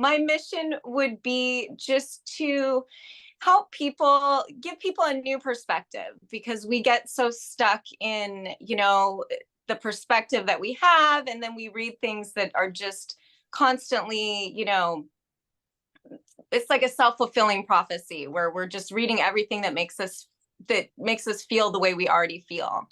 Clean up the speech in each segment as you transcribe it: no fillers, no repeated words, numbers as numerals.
My mission would be just to help people, give people a new perspective, because we get so stuck in, the perspective that we have, and then we read things that are just constantly, it's like a self-fulfilling prophecy where we're just reading everything that makes us feel the way we already feel.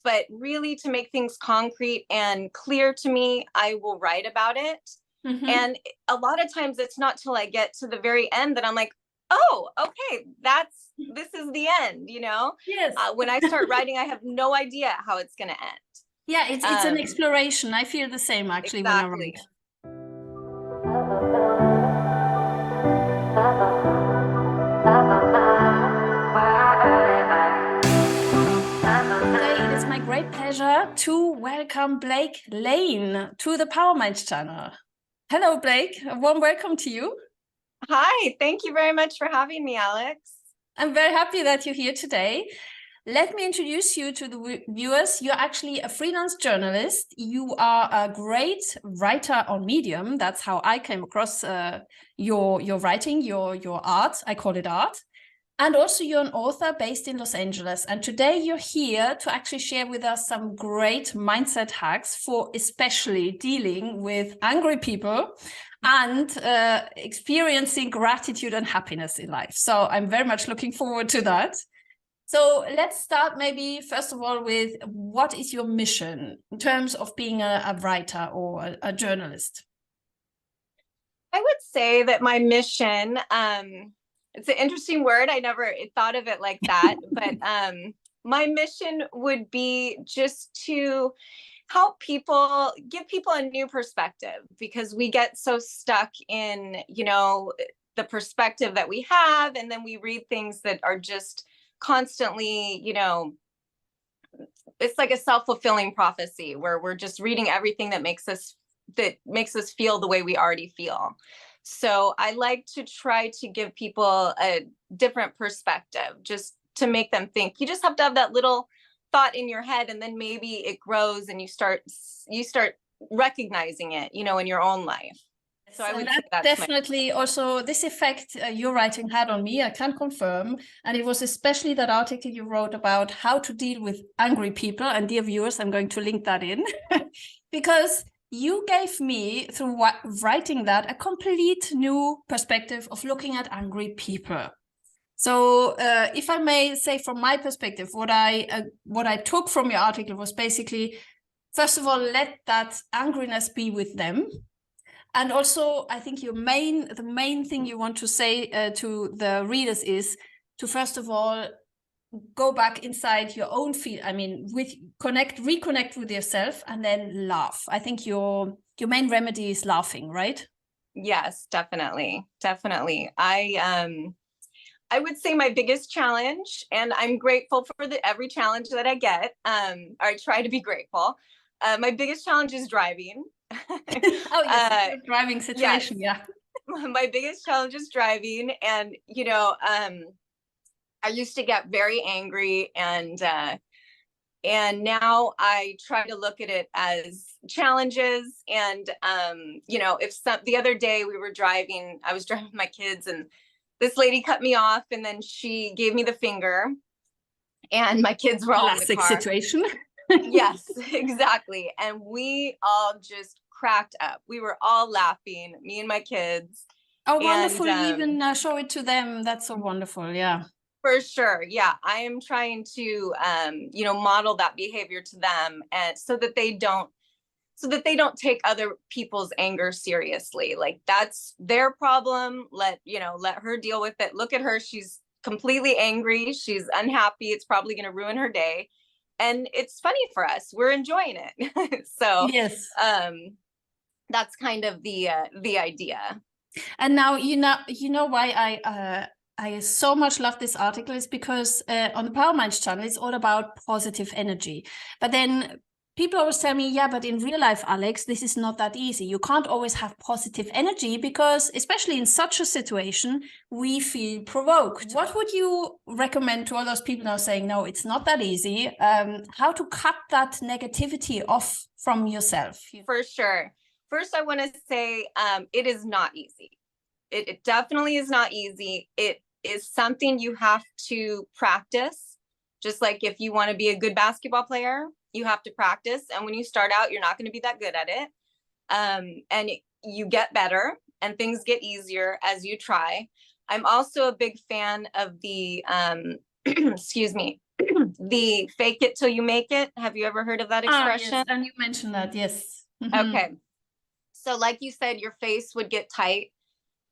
But really, to make things concrete and clear to me, I will write about it. Mm-hmm. And a lot of times it's not till I get to the very end that I'm like, oh, okay, this is the end, Yes. When I start writing, I have no idea how it's going to end. Yeah, it's an exploration. I feel the same, actually, exactly. When I write. Today, it is my great pleasure to welcome Blake Lane to the PowerMinds channel. Hello, Blake. A warm welcome to you. Hi, thank you very much for having me, Alex. I'm very happy that you're here today. Let me introduce you to the viewers. You're actually a freelance journalist. You are a great writer on Medium. That's how I came across your writing, your art. I call it art. And also you're an author based in Los Angeles. And today you're here to actually share with us some great mindset hacks for especially dealing with angry people and experiencing gratitude and happiness in life. So I'm very much looking forward to that. So let's start maybe first of all with what is your mission in terms of being a writer or a journalist? I would say that my mission, it's an interesting word. I never thought of it like that, but my mission would be just to help people, give people a new perspective, because we get so stuck in, the perspective that we have, and then we read things that are just constantly, it's like a self-fulfilling prophecy where we're just reading everything that makes us feel the way we already feel. So I like to try to give people a different perspective, just to make them think. You just have to have that little thought in your head, and then maybe it grows and you start recognizing it, in your own life. So I would say that's definitely also this effect your writing had on me, I can confirm. And it was especially that article you wrote about how to deal with angry people. And dear viewers, I'm going to link that in because you gave me, through writing that, a complete new perspective of looking at angry people. So if I may say from my perspective, what I took from your article was basically, first of all, let that angriness be with them. And also, I think the main thing you want to say to the readers is to, first of all, go back inside your own feel. I mean, reconnect with yourself, and then laugh. I think your main remedy is laughing, right? Yes, definitely. I would say my biggest challenge, and I'm grateful for every challenge that I get. I try to be grateful. My biggest challenge is driving. Oh, yes, driving situation. Yes. Yeah. My biggest challenge is driving, and I used to get very angry, and now I try to look at it as challenges. And the other day I was driving with my kids, and this lady cut me off, and then she gave me the finger, and my kids were all in the car. Classic situation. Yes, exactly. And we all just cracked up. We were all laughing, me and my kids. Oh, wonderful. You even show it to them. That's so wonderful. Yeah. For sure. Yeah. I am trying to, model that behavior to them, and so that they don't take other people's anger seriously. Like, that's their problem. Let her deal with it. Look at her. She's completely angry. She's unhappy. It's probably going to ruin her day. And it's funny for us. We're enjoying it. So yes, that's kind of the idea. And now you know why I so much love this article is because on the PowerMinds channel it's all about positive energy. But then people always tell me, yeah, but in real life, Alex, this is not that easy. You can't always have positive energy because, especially in such a situation, we feel provoked. What would you recommend to all those people now saying, no, it's not that easy? How to cut that negativity off from yourself? For sure. First, I want to say it is not easy. It definitely is not easy. It is something you have to practice. Just like if you want to be a good basketball player, you have to practice. And when you start out, you're not going to be that good at it. And you get better and things get easier as you try. I'm also a big fan of the, excuse me, the fake it till you make it. Have you ever heard of that expression? Yes, and you mentioned that, yes. Okay. So like you said, your face would get tight.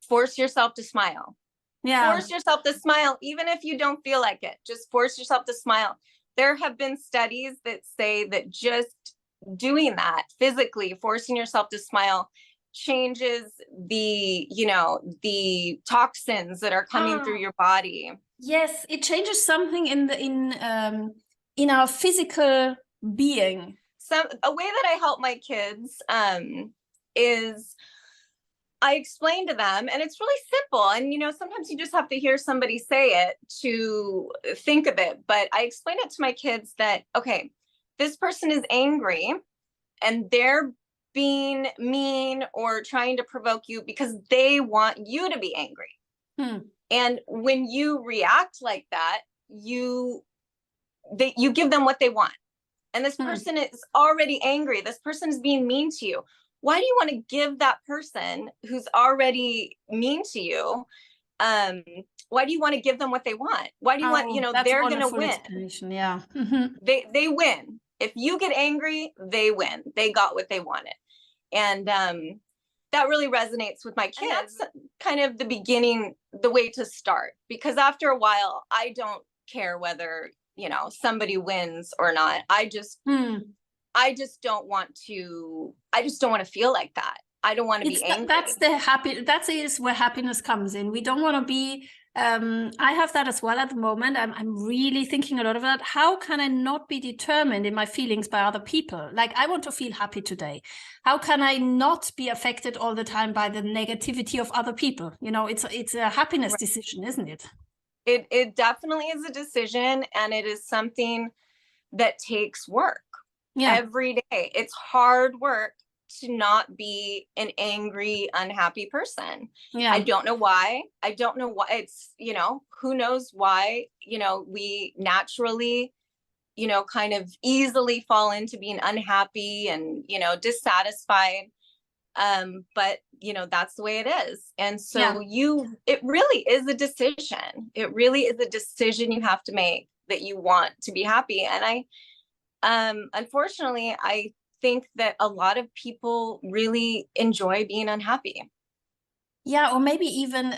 Force yourself to smile. Yeah. Force yourself to smile, even if you don't feel like it. Just force yourself to smile. There have been studies that say that just doing that physically, forcing yourself to smile, changes the, the toxins that are coming through your body. Yes, it changes something in our physical being. A way that I help my kids is I explain to them, and it's really simple. And, sometimes you just have to hear somebody say it to think of it. But I explain it to my kids that, okay, this person is angry and they're being mean or trying to provoke you because they want you to be angry. And when you react like that, you give them what they want. And this person is already angry. This person is being mean to you. Why do you want to give that person who's already mean to you? Why do you want to give them what they want? Why do you want, they're going to win. Yeah. They win. If you get angry, they win. They got what they wanted. And that really resonates with my kids. And that's kind of the beginning, the way to start, because after a while, I don't care whether, somebody wins or not. I just don't want to feel like that. I don't want to be angry. That is where happiness comes in. We don't want to be, I have that as well at the moment. I'm really thinking a lot of that. How can I not be determined in my feelings by other people? Like, I want to feel happy today. How can I not be affected all the time by the negativity of other people? It's a happiness decision, isn't it? It definitely is a decision, and it is something that takes work. Every day. It's hard work to not be an angry, unhappy person. I don't know why. It's, who knows why, we naturally, kind of easily fall into being unhappy and, dissatisfied. But, that's the way it is. And so it really is a decision. It really is a decision you have to make that you want to be happy. And unfortunately, I think that a lot of people really enjoy being unhappy. Yeah, or maybe even,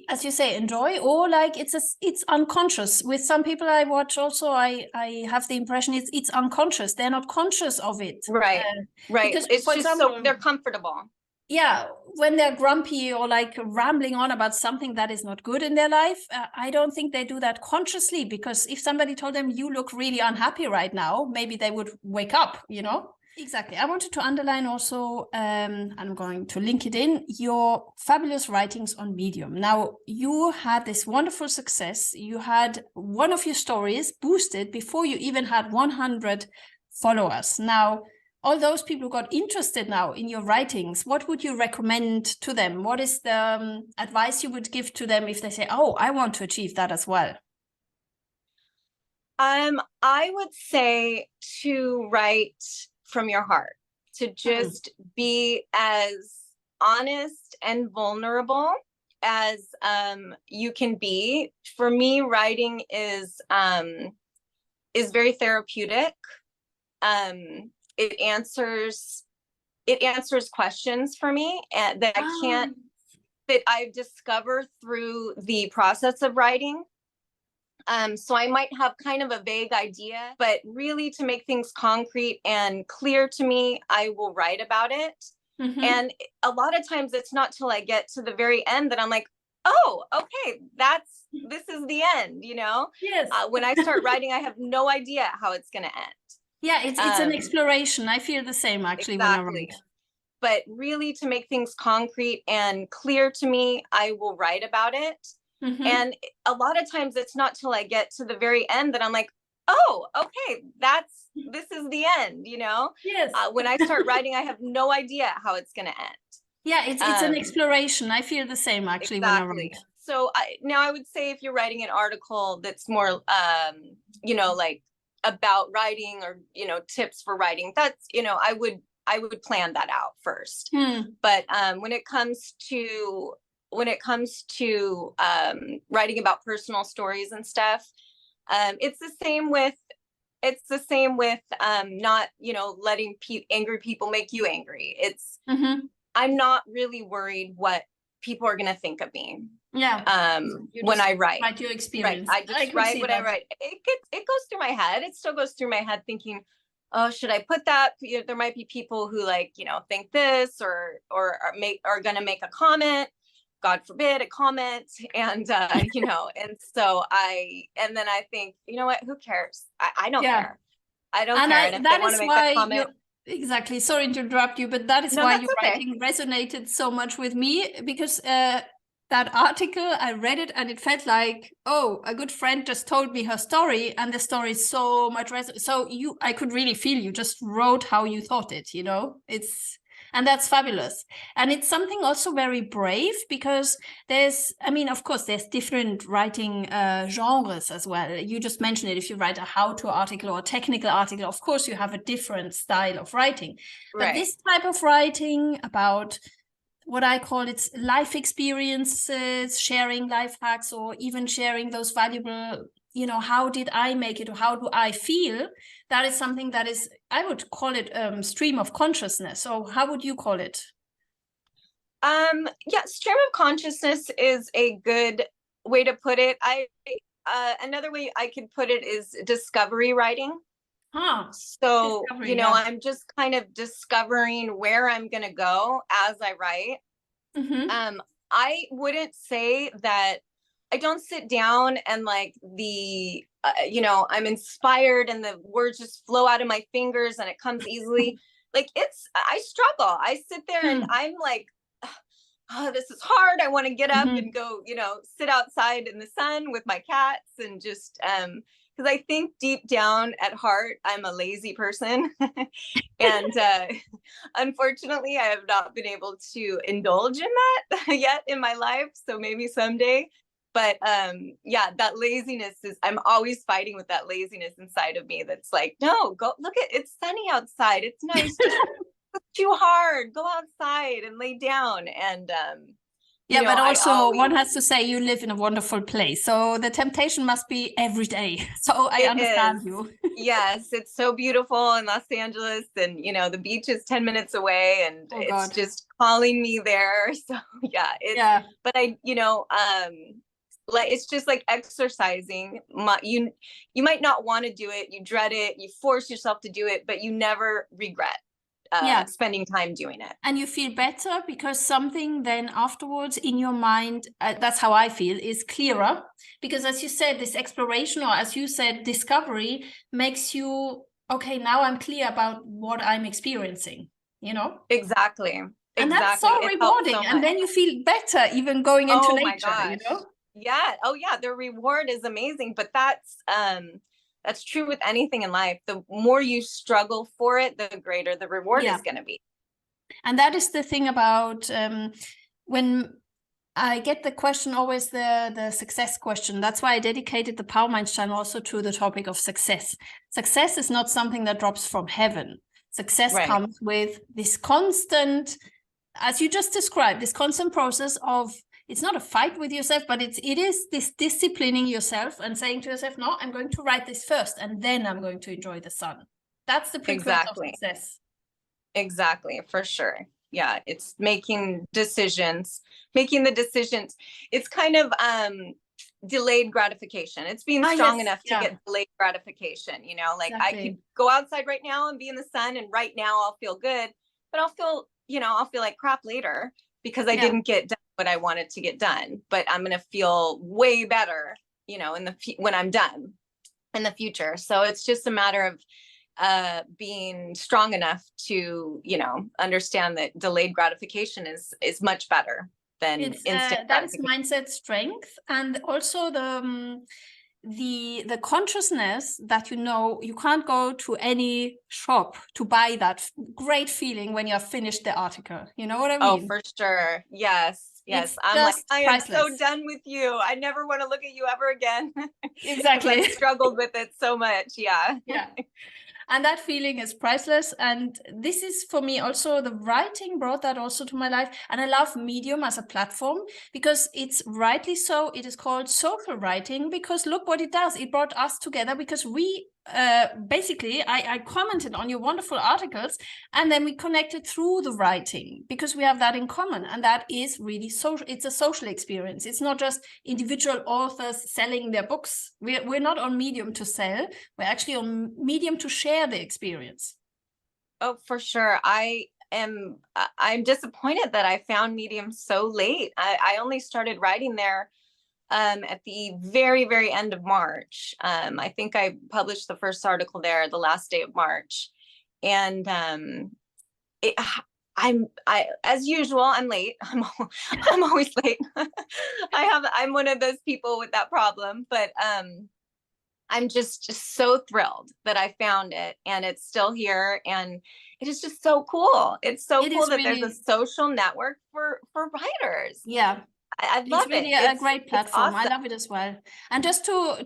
as you say, enjoy, or like it's unconscious. With some people I watch also, I have the impression it's unconscious. They're not conscious of it. Right, right. Because, it's just example, so they're comfortable. Yeah, when they're grumpy or like rambling on about something that is not good in their life, I don't think they do that consciously, because if somebody told them you look really unhappy right now, maybe they would wake up, Exactly. I wanted to underline also, I'm going to link it in, your fabulous writings on Medium. Now, you had this wonderful success. You had one of your stories boosted before you even had 100 followers. Now, all those people who got interested now in your writings, what would you recommend to them? What is the advice you would give to them if they say, oh, I want to achieve that as well? I would say to write from your heart, to just be as honest and vulnerable as you can be. For me, writing is very therapeutic. It answers questions for me that I discover through the process of writing. So I might have kind of a vague idea, but really to make things concrete and clear to me, I will write about it. And a lot of times it's not till I get to the very end that I'm like, oh, okay, this is the end, Yes. When I start writing, I have no idea how it's going to end. Yeah, it's an exploration. I feel the same, actually, exactly. When I write. But really, to make things concrete and clear to me, I will write about it. And a lot of times it's not till I get to the very end that I'm like, oh, okay, this is the end, you know? Yes. When I start writing, I have no idea how it's going to end. Yeah, it's an exploration. I feel the same actually when I Exactly. write. So now I would say if you're writing an article that's more, you know, like about writing or, you know, tips for writing, that's, you know, I would plan that out first. But when it comes to writing about personal stories and stuff, it's the same with not, you know, letting angry people make you angry. It's I'm not really worried what people are going to think of me. Yeah. When I write. Write your experience. Right. I just write what I write. It goes through my head. It still goes through my head thinking, oh, should I put that? You know, there might be people who, like, you know, think this or are going to make a comment. God forbid, a comment. And, you know, and so and then I think, you know what, who cares? I don't care. I don't care. And if they want to make that comment. Exactly. Sorry to interrupt you, but that is why your writing resonated so much with me, because that article, I read it and it felt like, oh, a good friend just told me her story, and the story is so much I could really feel you just wrote how you thought it, you know. And that's fabulous. And it's something also very brave, because of course, there's different writing genres as well. You just mentioned it. If you write a how-to article or a technical article, of course, you have a different style of writing. Right. But this type of writing about what I call it's life experiences, sharing life hacks, or even sharing those valuable, you know, how did I make it, or how do I feel? That is something that is, I would call it stream of consciousness. So how would you call it? Yeah, stream of consciousness is a good way to put it. Another way I could put it is discovery writing. So, you know, I'm just kind of discovering where I'm going to go as I write. I wouldn't say that I don't sit down and like you know, I'm inspired and the words just flow out of my fingers and it comes easily. Like I struggle. I sit there and I'm like, oh, this is hard. I want to get up and go, you know, sit outside in the sun with my cats and just, because I think deep down at heart, I'm a lazy person. And unfortunately, I have not been able to indulge in that yet in my life. So maybe someday. But yeah, that laziness I'm always fighting with that laziness inside of me. That's like, no, go look it's sunny outside. It's nice. Just too hard. Go outside and lay down. And yeah, but also one has to say you live in a wonderful place. So the temptation must be every day. So I understand you. Yes, it's so beautiful in Los Angeles. And, you know, the beach is 10 minutes away and it's just calling me there. So yeah, but you know, like it's just like exercising. You might not want to do it. You dread it. You force yourself to do it, but you never regret spending time doing it. And you feel better because something then afterwards in your mind, that's how I feel, is clearer. Because as you said, this exploration, or as you said, discovery makes you, okay, now I'm clear about what I'm experiencing, you know? Exactly. And that's so rewarding. And then you feel better even going into nature, you know? Yeah. Oh yeah. The reward is amazing, but that's true with anything in life. The more you struggle for it, the greater the reward is going to be. And that is the thing about when I get the question, always the success question. That's why I dedicated the PowerMinds channel also to the topic of success. Success is not something that drops from heaven. Success comes with this constant, as you just described, this constant process of, it's not a fight with yourself, but it is this disciplining yourself and saying to yourself, no, I'm going to write this first and then I'm going to enjoy the sun. That's the precursor of success. Exactly, for sure. Yeah, it's making the decisions. It's kind of delayed gratification. It's being strong enough to get delayed gratification, you know, like I could go outside right now and be in the sun and right now I'll feel good, but I'll feel like crap later because I didn't get done what I wanted to get done, but I'm going to feel way better, you know, when I'm done in the future. So it's just a matter of being strong enough to, you know, understand that delayed gratification is much better than instant gratification. That is mindset strength. And also the consciousness that, you know, you can't go to any shop to buy that great feeling when you have finished the article. You know what I mean? Oh, for sure. Yes. Yes. It's I'm like, just I am so priceless. done with you. I never want to look at you ever again. Because Exactly. I've struggled with it so much. Yeah. Yeah. And that feeling is priceless. And this is, for me, also the writing brought that also to my life. And I love Medium as a platform because it's rightly so. It is called social writing because look what it does. It brought us together because we basically, I commented on your wonderful articles and then we connected through the writing because we have that in common. And that is really social. It's a social experience. It's not just individual authors selling their books. We're not on Medium to sell. We're actually on Medium to share the experience. Oh, for sure. I'm disappointed that I found Medium so late. I only started writing there at the very, very end of March. I think I published the first article there the last day of March. And it, as usual, I'm late. I'm always late. I'm one of those people with that problem, but I'm just so thrilled that I found it and it's still here, and it is just so cool. It's so cool that Really, there's a social network for writers. yeah. I love It's really it. a great platform. Awesome. I love it as well. And just to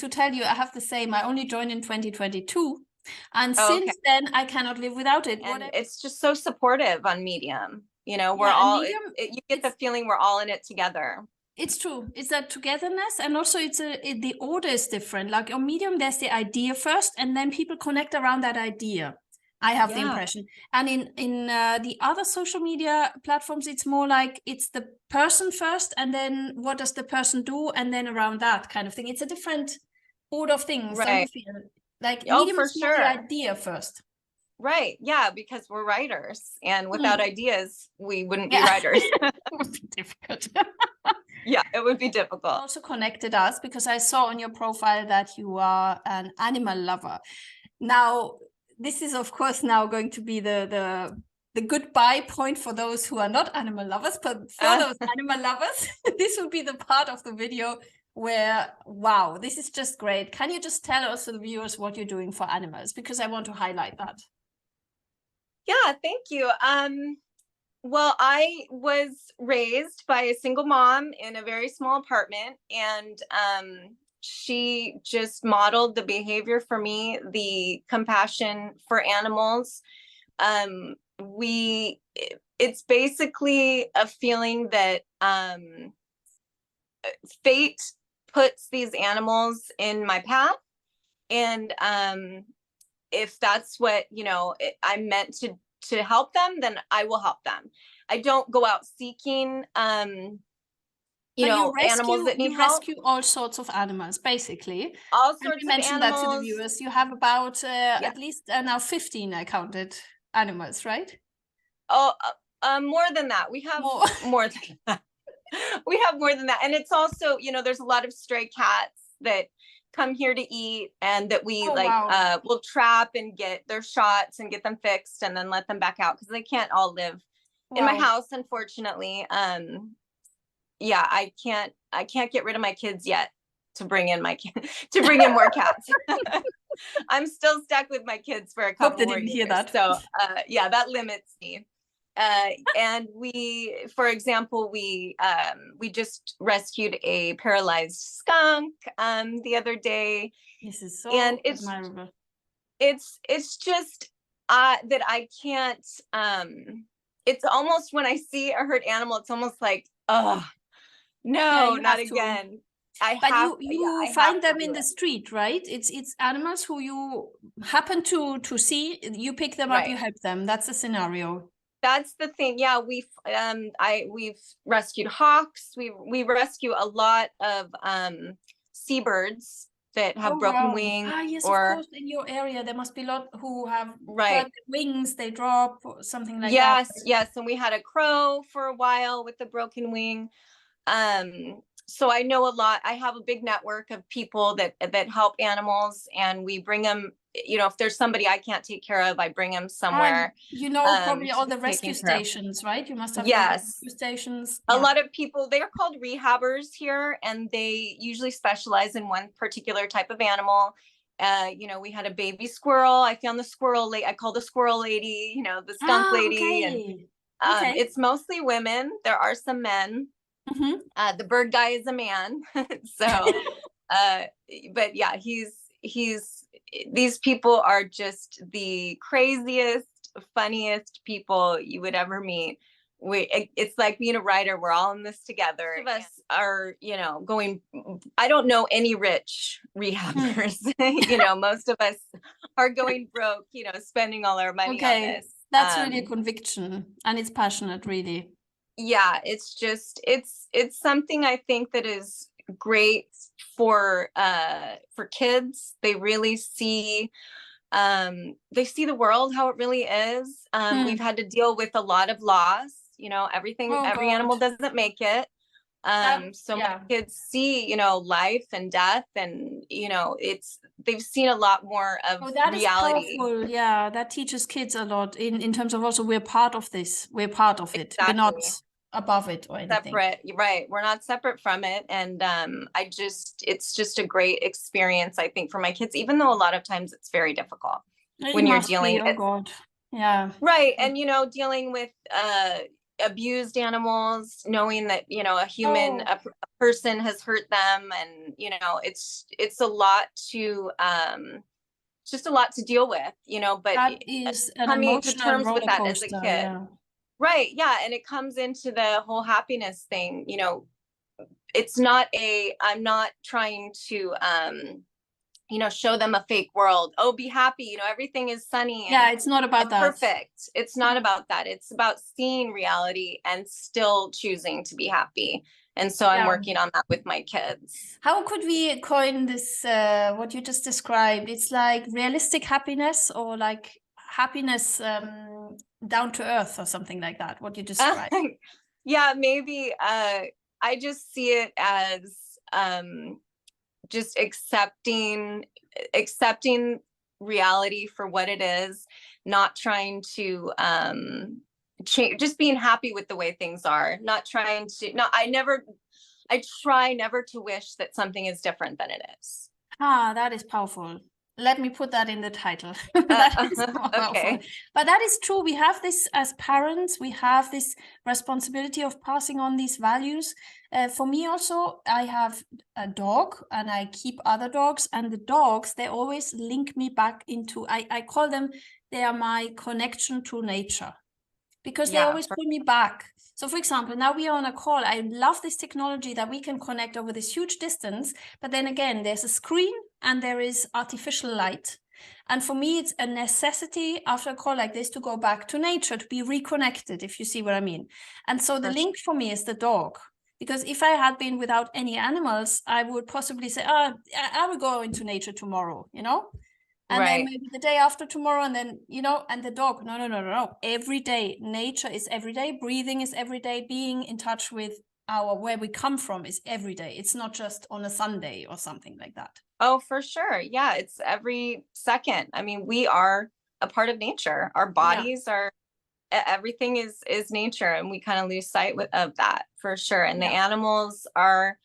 tell you, I have the same. I only joined in 2022, and Oh, okay. since then I cannot live without it. And it's just so supportive on Medium. You know, we're Yeah, and all Medium, you get the feeling we're all in it together. it's true. It's that togetherness, and also the order is different. Like on Medium, there's the idea first, and then people connect around that idea. I have the impression. And in the other social media platforms, it's more like it's the person first, and then what does the person do, and then around that kind of thing. It's a different order of things, don't you Right. feel? Like Oh, Medium for is more the sure. idea first. Right. Yeah, because we're writers, and without ideas, we wouldn't be Yeah. writers. It would be difficult. Yeah, it would be difficult. Also connected us because I saw on your profile that you are an animal lover. Now, this is of course now going to be the goodbye point for those who are not animal lovers, but for those animal lovers, this will be the part of the video where, wow, this is just great. Can you just tell us, the viewers, what you're doing for animals? Because I want to highlight that. Yeah, thank you. Well, I was raised by a single mom in a very small apartment, and she just modeled the behavior for me, the compassion for animals. It's basically a feeling that fate puts these animals in my path, and if that's what, you know, I'm meant to help them, then I will help them. I don't go out seeking you know, animals that need help. Rescue all sorts of animals, basically. All And sorts you of mentioned animals. that to the viewers. You have about Yeah. at least now 15, I counted, animals, right? Oh, more than that. We have more than that. We have more than that. And it's also, you know, there's a lot of stray cats that come here to eat, and that we will trap and get their shots and get them fixed and then let them back out because they can't all live in my house, unfortunately. Yeah, I can't get rid of my kids yet to bring in more cats. I'm still stuck with my kids for a couple more years. Hear that. So yeah, that limits me. And we, for example, we just rescued a paralyzed skunk the other day. This is so admirable. It's just that I can't. It's almost, when I see a hurt animal, it's almost like, oh no, not again. But you find them in the street, right? It's animals who you happen to see. You pick them up, you help them. That's the scenario. That's the thing. Yeah, we've rescued hawks. We rescue a lot of seabirds that have broken wings. Yes, of course. In your area, there must be a lot who have wings. They drop or something like that. Yes, and we had a crow for a while with the broken wing. so I know a lot. I have a big network of people that help animals, and we bring them, you know, if there's somebody I can't take care of, I bring them somewhere You know, probably to all be the rescue taken care of. stations, right? You must have lots of Yes. rescue stations. A Yeah. lot of people, they're called rehabers here, and they usually specialize in one particular type of animal. You know, we had a baby squirrel. I found the squirrel lady. I call the squirrel lady, you know, the skunk Ah, lady. And okay. Okay. it's mostly women. There are some men. The bird guy is a man. So, but yeah, these people are just the craziest, funniest people you would ever meet. It's like being a writer. We're all in this together. Most of us are, you know, going, I don't know any rich rehabbers. You know, most of us are going broke, you know, spending all our money on this. That's really a conviction, and it's passionate, really. Yeah, it's just it's something I think that is great for kids. They really see the world how it really is. We've had to deal with a lot of loss, you know, every animal doesn't make it. So my kids see, you know, life and death, and you know, they've seen a lot more of reality. Is powerful. Yeah, that teaches kids a lot in terms of also we're part of this. We're part of it. Exactly. We're not above it or anything. Separate, right? We're not separate from it, and it's just a great experience, I think, for my kids, even though a lot of times it's very difficult when you're dealing with, oh God, yeah, right, and you know, dealing with abused animals, knowing that, you know, a person has hurt them, and you know, it's a lot to just a lot to deal with, you know, but that is an coming to emotional terms with roller that as a coaster, kid. yeah. Right. Yeah. And it comes into the whole happiness thing. You know, I'm not trying to, you know, show them a fake world. Oh, be happy. You know, everything is sunny. Yeah, it's not about that. Perfect. It's not about that. It's about seeing reality and still choosing to be happy. And so I'm working on that with my kids. How could we coin this, what you just described? It's like realistic happiness, or like happiness down to earth, or something like that, what you described. Yeah, maybe I just see it as just accepting reality for what it is, not trying to change, just being happy with the way things are, not trying to, I try never to wish that something is different than it is. Ah, that is powerful. Let me put that in the title. That is okay. But that is true. We have this as parents, we have this responsibility of passing on these values. For me also, I have a dog and I keep other dogs, and the dogs, they always link me back into, I call them, they are my connection to nature, because they always pull me back. So for example, now we are on a call. I love this technology that we can connect over this huge distance, but then again, there's a screen and there is artificial light. And for me, it's a necessity after a call like this to go back to nature, to be reconnected, if you see what I mean. And so the link for me is the dog. Because if I had been without any animals, I would possibly say, oh, I will go into nature tomorrow, you know? And then maybe the day after tomorrow, and then, you know, and the dog, no. Every day, nature is every day, breathing is every day, being in touch with where we come from is every day. It's not just on a Sunday or something like that. Oh, for sure. Yeah, it's every second. I mean, we are a part of nature. Our bodies are, everything is nature, and we kind of lose sight of that, for sure. And the animals are,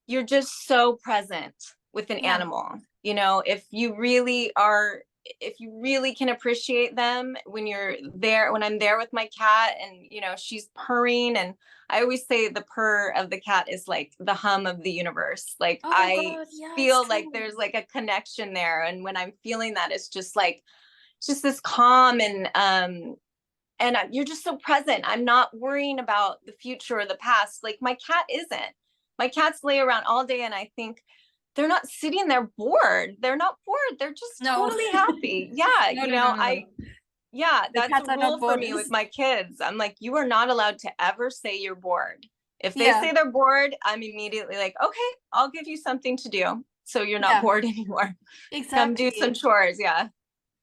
you're just so present with an animal. You know, if you really can appreciate them when I'm there with my cat, and, you know, she's purring, and I always say the purr of the cat is like the hum of the universe. Like, I feel like there's like a connection there. And when I'm feeling that, it's just this calm, and you're just so present. I'm not worrying about the future or the past. Like, my cat isn't. My cats lay around all day, and I think, they're not sitting there bored. They're not bored. They're just totally happy. Yeah. You know, that's a rule for me with my kids. I'm like, you are not allowed to ever say you're bored. If they say they're bored, I'm immediately like, okay, I'll give you something to do, so you're not bored anymore. Exactly. Come do some chores. Yeah.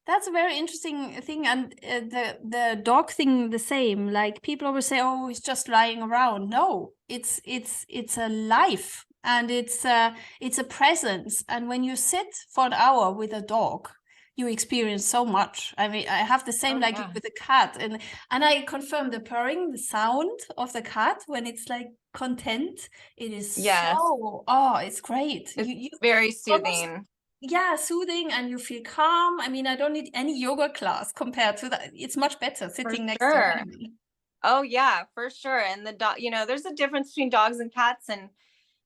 That's a very interesting thing, and the dog thing the same. Like people always say, "Oh, he's just lying around." No, it's a life, and it's a presence. And when you sit for an hour with a dog, you experience so much. I mean, I have the same like with a cat, and I confirm the purring, the sound of the cat when it's like content. It is so it's great. It's very soothing. Yeah, soothing, and you feel calm. I mean, I don't need any yoga class compared to that. It's much better sitting next to an animal. Oh yeah, for sure. And the dog, you know, there's a difference between dogs and cats, and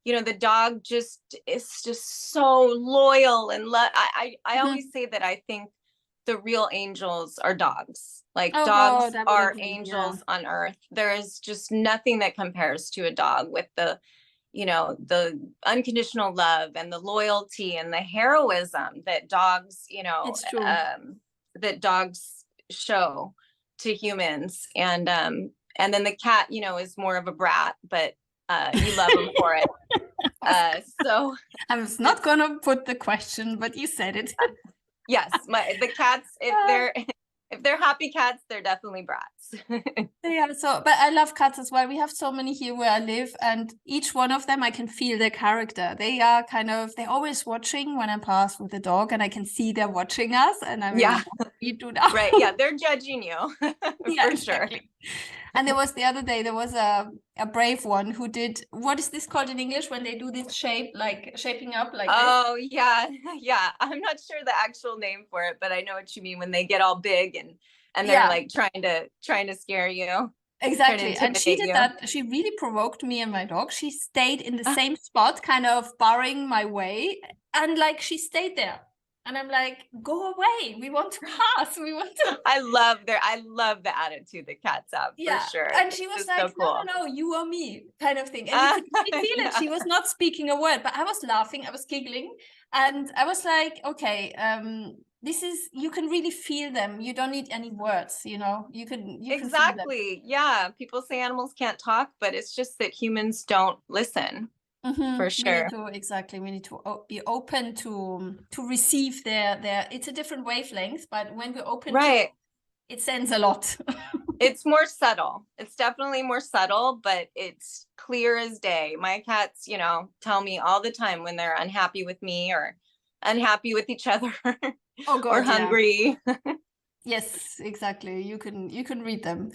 you know, the dog just is just so loyal and I always say that I think the real angels are dogs. Like dogs are angels on earth. There is just nothing that compares to a dog with the, you know, the unconditional love and the loyalty and the heroism that dogs, you know, that dogs show to humans. And then the cat, you know, is more of a brat, but you love him for it. So I was not gonna put the question, but you said it. Yes, the cats, if they're happy cats, they're definitely brats. Yeah, but I love cats as well. We have so many here where I live, and each one of them I can feel their character. They are they're always watching when I pass with the dog, and I can see they're watching us, and I'm like, what do we do now? Right, yeah, they're judging you. For sure. And there was the other day, there was a brave one who did, what is this called in English when they do this shape, like shaping up like this? Yeah. I'm not sure the actual name for it, but I know what you mean when they get all big and they're like trying to scare you. Exactly. And she did that. She really provoked me and my dog. She stayed in the same spot, kind of barring my way. And like she stayed there. And I'm like, go away. We want to pass. We want to. I love the attitude that cats have, for sure. And she was like, so cool. No, you or me, kind of thing. And you could feel it. She was not speaking a word, but I was laughing. I was giggling. And I was like, okay, this is, you can really feel them. You don't need any words, you know, you can exactly. Yeah. People say animals can't talk, but it's just that humans don't listen. For sure. We need to be open to receive their it's a different wavelength, but when we're open to it sends a lot. It's more subtle. It's definitely more subtle, but it's clear as day. My cats, you know, tell me all the time when they're unhappy with me or unhappy with each other. Or hungry. Yes, exactly. You can read them.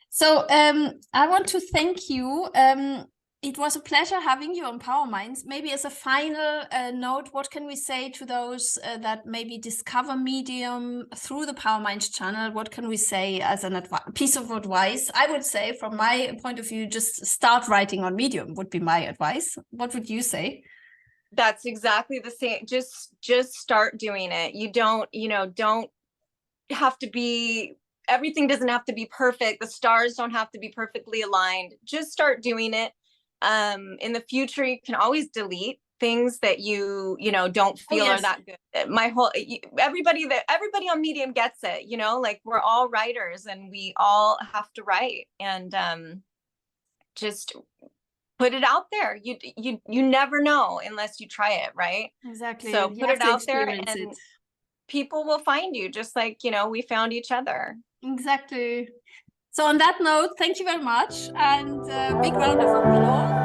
So I want to thank you. It was a pleasure having you on PowerMinds. Maybe as a final note, what can we say to those that maybe discover Medium through the PowerMinds channel? What can we say as a piece of advice? I would say, from my point of view, just start writing on Medium would be my advice. What would you say? That's exactly the same. Just start doing it. You don't have to be, everything doesn't have to be perfect. The stars don't have to be perfectly aligned. Just start doing it. In the future, you can always delete things that you don't feel are that good. Everybody on Medium gets it, you know, like we're all writers and we all have to write, and just put it out there. You never know unless you try it, right? Exactly. So put it out there and people will find you, just like, you know, we found each other. Exactly. So on that note, thank you very much, and big round of applause.